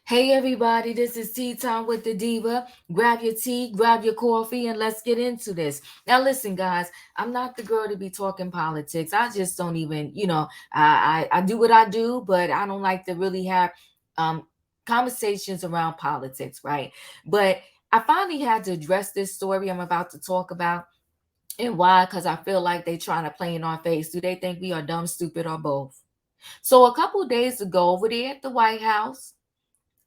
Hey everybody, this is Tea Time with the Diva. Grab your tea, grab your coffee, and let's get into this. Now, listen, guys, I'm not the girl to be talking politics. I just don't even, I do what I do, but I don't like to really have um, conversations around politics, right? But I finally had to address this story I'm about to talk about. And why? Because I feel like they trying to play in our face. Do they think we are dumb, stupid, or both? So a couple days ago, over there at the White House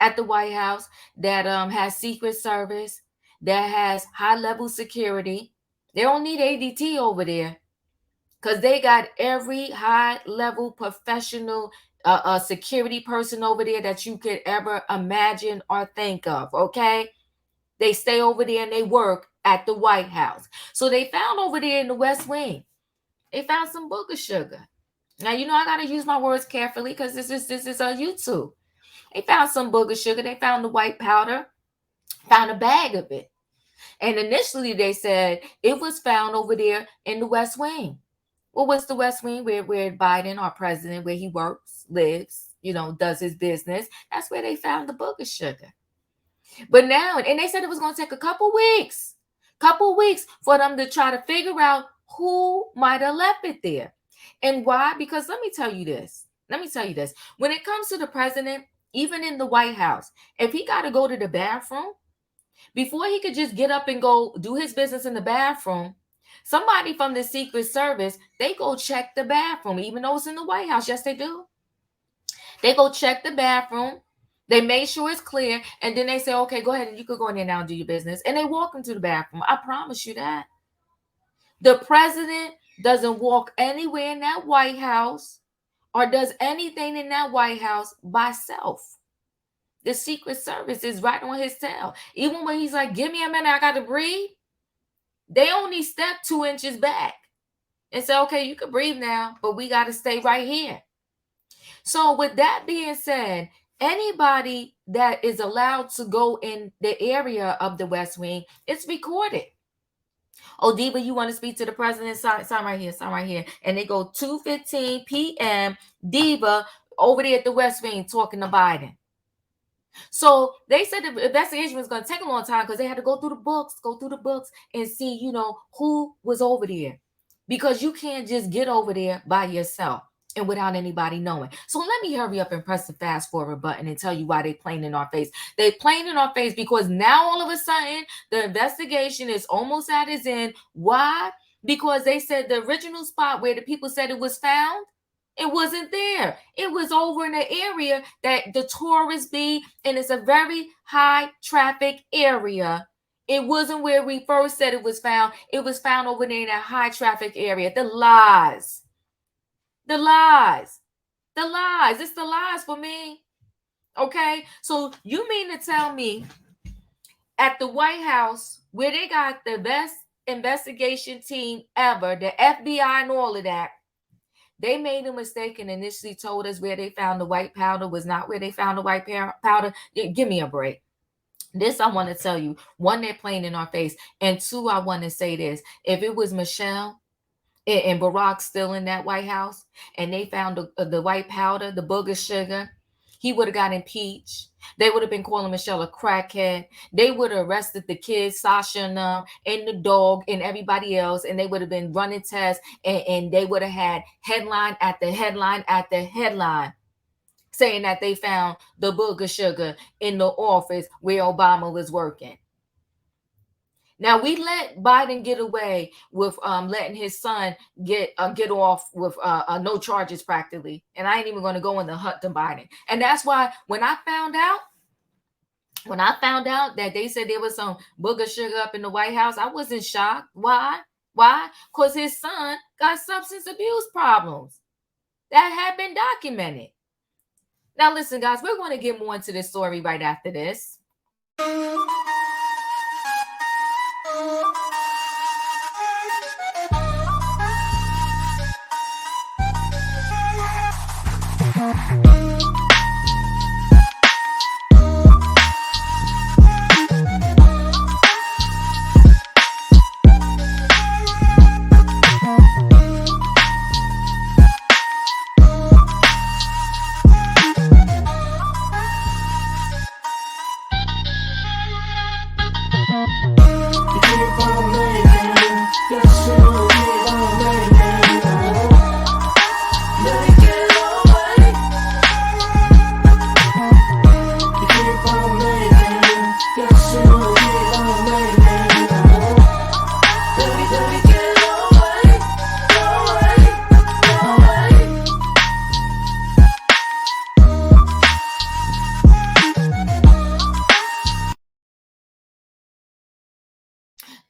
that has Secret Service, that has high level security. They don't need ADT over there because they got every high level professional security person over there that you could ever imagine or think of. Okay, they stay over there and they work at the White House. So they found over there in the West Wing, they found some booger sugar. Now you know I gotta use my words carefully because this is on YouTube. They found some booger sugar. They found the white powder, found a bag of it. And initially they said it was found over there in the West Wing. Well, what's the West Wing? Where Biden, our president, where he works, lives, does his business. That's where they found the booger sugar. But now, and they said it was going to take a couple weeks for them to try to figure out who might have left it there. And why? Because let me tell you this. When it comes to the president, even in the White House, if he got to go to the bathroom, before he could just get up and go do his business in the bathroom, somebody from the Secret Service, they go check the bathroom, even though it's in the White House. Yes, they do. They go check the bathroom. They make sure it's clear, and then they say, okay, go ahead and you could go in there now and do your business. And they walk into the bathroom. I promise you that. The president doesn't walk anywhere in that White House or does anything in that White House by self. The Secret Service is right on his tail. Even when he's like, give me a minute, I got to breathe. They only step 2 inches back and say, okay, you can breathe now, but we got to stay right here. So with that being said, anybody that is allowed to go in the area of the West Wing, it's recorded. Oh, Diva, you want to speak to the president? Sign right here. And they go 2:15 p.m. Diva over there at the West Wing talking to Biden. So they said the investigation was going to take a long time because they had to go through the books and see, who was over there. Because you can't just get over there by yourself and without anybody knowing. So let me hurry up and press the fast forward button and tell you why they playing in our face. They playing in our face because now all of a sudden the investigation is almost at its end. Why? Because they said the original spot where the people said it was found, it wasn't there. It was over in an area that the tourists be, and it's a very high traffic area. It wasn't where we first said it was found. It was found over there in a high traffic area. The lies. It's the lies for me. Okay? So you mean to tell me at the White House, where they got the best investigation team ever, the FBI and all of that, they made a mistake and initially told us where they found the white powder was not where they found the white powder. Give me a break. This I want to tell you. One, they're playing in our face. And two, I want to say this. If it was Michelle and Barack still in that White House and they found the white powder, the booger sugar, he would have got impeached. They would have been calling Michelle a crackhead. They would have arrested the kids, Sasha and the dog and everybody else, and they would have been running tests, and they would have had headline after headline after headline saying that they found the booger sugar in the office where Obama was working. Now we let Biden get away with letting his son get off with no charges practically, and I ain't even going to go in the hunt to Biden. And that's why when I found out that they said there was some booger sugar up in the White House, I wasn't shocked. Why? Because his son got substance abuse problems that had been documented. Now listen, guys, we're going to get more into this story right after this.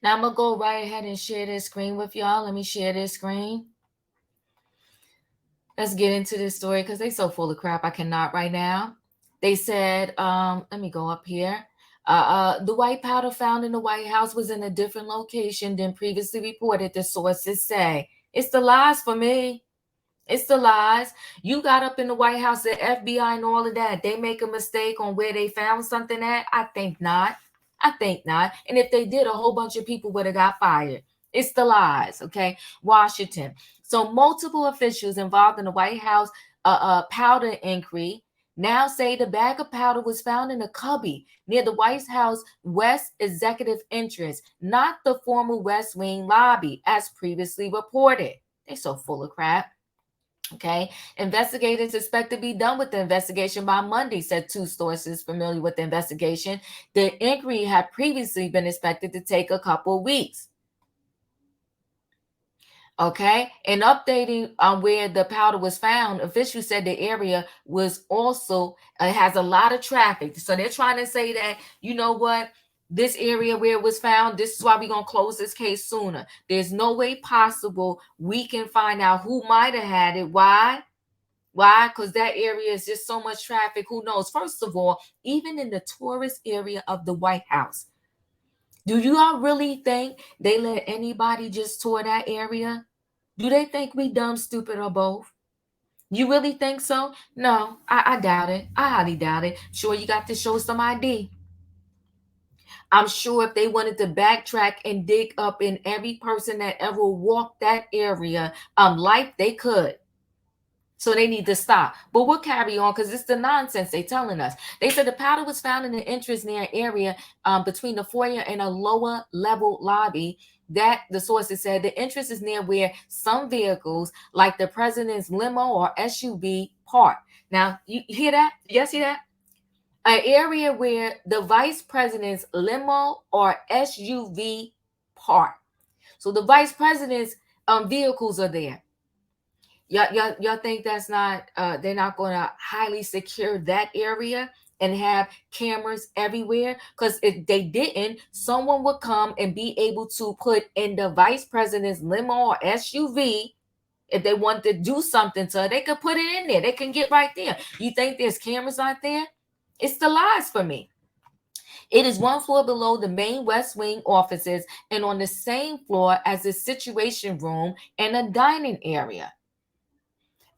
Now I'm going to go right ahead and share this screen with y'all. Let me share this screen. Let's get into this story because they're so full of crap. I cannot right now. They said, let me go up here. The white powder found in the White House was in a different location than previously reported, the sources say. It's the lies for me. It's the lies. You got up in the White House, the FBI and all of that. They make a mistake on where they found something at? I think not. I think not. And if they did, a whole bunch of people would have got fired. It's the lies, okay? Washington. So multiple officials involved in the White House powder inquiry now say the bag of powder was found in a cubby near the White House West Executive Entrance, not the former West Wing lobby, as previously reported. They're so full of crap. Okay. Investigators expect to be done with the investigation by Monday, said two sources familiar with the investigation. The inquiry had previously been expected to take a couple of weeks. Okay. And updating on where the powder was found, officials said the area was also has a lot of traffic. So they're trying to say that, you know what? This area where it was found, this is why we're going to close this case sooner. There's no way possible we can find out who might have had it. Why? Why? Because that area is just so much traffic. Who knows? First of all, even in the tourist area of the White House, do you all really think they let anybody just tour that area? Do they think we dumb, stupid, or both? You really think so? No, I doubt it. I highly doubt it. Sure, you got to show some ID. I'm sure if they wanted to backtrack and dig up in every person that ever walked that area, life, they could. So they need to stop. But we'll carry on because it's the nonsense they're telling us. They said the powder was found in an entrance near an area between the foyer and a lower level lobby. That, the sources said, the entrance is near where some vehicles, like the president's limo or SUV, park. Now, you hear that? You see that? An area where the vice president's limo or SUV park. So the vice president's vehicles are there. Y'all think that's not they're not going to highly secure that area and have cameras everywhere? Because if they didn't, someone would come and be able to put in the vice president's limo or SUV. If they want to do something to her, they could put it in there. They can get right there. You think there's cameras out there? It's the lies for me. It is one floor below the main West Wing offices and on the same floor as the Situation Room and a dining area.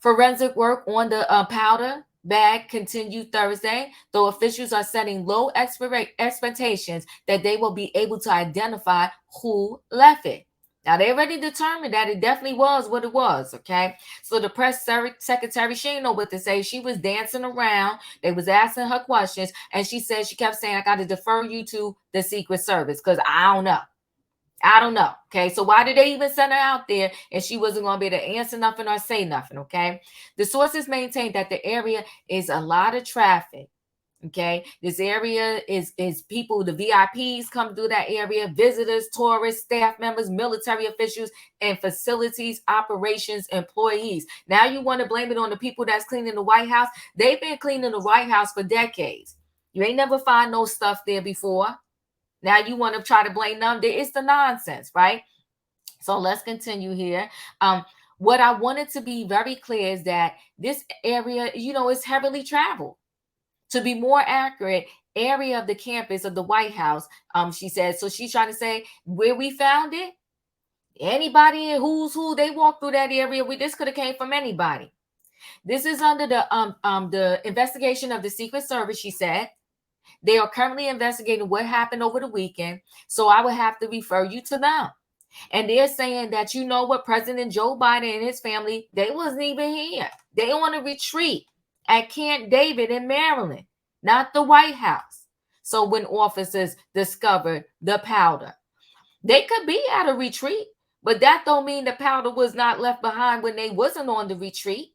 Forensic work on the powder bag continued Thursday, though officials are setting low expectations that they will be able to identify who left it. Now, they already determined that it definitely was what it was, okay? So the press secretary, she didn't know what to say. She was dancing around. They was asking her questions, and she said, she kept saying, I got to defer you to the Secret Service because I don't know. I don't know. Okay. So why did they even send her out there and she wasn't going to be able to answer nothing or say nothing? Okay. The sources maintain that the area is a lot of traffic. Okay. This area is people, the VIPs come through that area, visitors, tourists, staff members, military officials, and facilities, operations, employees. Now you want to blame it on the people that's cleaning the White House? They've been cleaning the White House for decades. You ain't never find no stuff there before. Now you want to try to blame them. It's the nonsense, right? So let's continue here. What I wanted to be very clear is that this area, is heavily traveled. To be more accurate, area of the campus of the White House, she said. So she's trying to say where we found it. Anybody who's who, they walk through that area. This could have came from anybody. This is under the investigation of the Secret Service, she said. They are currently investigating what happened over the weekend, so I would have to refer you to them. And they're saying that, you know what, President Joe Biden and his family, they wasn't even here. They on a retreat at Camp David in Maryland, not the White House. So when officers discovered the powder, they could be at a retreat, but that don't mean the powder was not left behind when they wasn't on the retreat.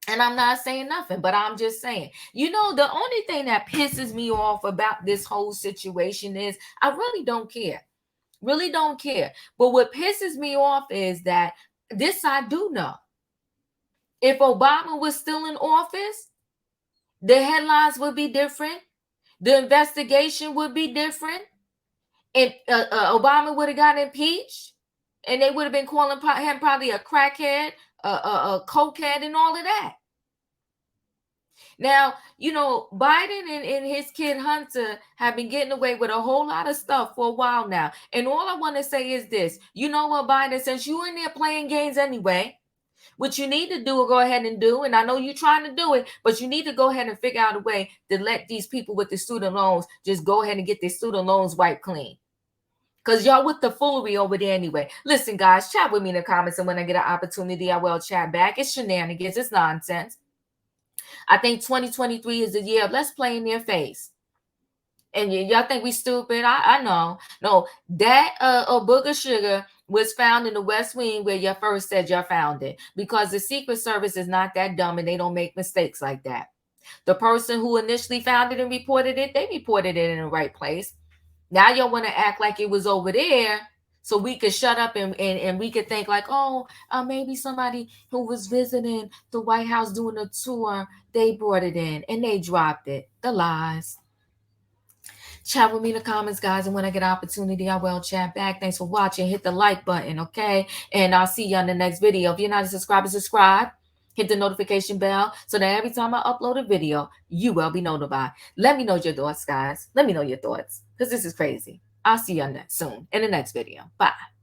And I'm not saying nothing, but I'm just saying, the only thing that pisses me off about this whole situation is I really don't care. Really don't care. But what pisses me off is that this I do know. If Obama was still in office, the headlines would be different. The investigation would be different. And Obama would have gotten impeached, and they would have been calling him probably a crackhead, a cokehead, and all of that. Now, Biden and his kid Hunter have been getting away with a whole lot of stuff for a while now. And all I want to say is this: you know what, Biden, since you in there playing games anyway, what you need to do or go ahead and do, and I know you're trying to do it, but you need to go ahead and figure out a way to let these people with the student loans just go ahead and get their student loans wiped clean. Because y'all with the foolery over there anyway. Listen, guys, chat with me in the comments, and when I get an opportunity, I will chat back. It's shenanigans. It's nonsense. I think 2023 is the year of let's play in their face. And y'all think we stupid? I know. No, that booger sugar was found in the West Wing where you first said you found it, because the Secret Service is not that dumb and they don't make mistakes like that. The person who initially found it and reported it, they reported it in the right place. Now y'all want to act like it was over there so we could shut up and we could think like, oh, maybe somebody who was visiting the White House doing a tour, they brought it in and they dropped it. The lies. Chat with me in the comments, guys, and when I get an opportunity, I will chat back. Thanks for watching. Hit the like button, okay? And I'll see you on the next video. If you're not a subscriber, subscribe. Hit the notification bell so that every time I upload a video, you will be notified. Let me know your thoughts, guys. Let me know your thoughts, because this is crazy. I'll see you on that soon in the next video. Bye.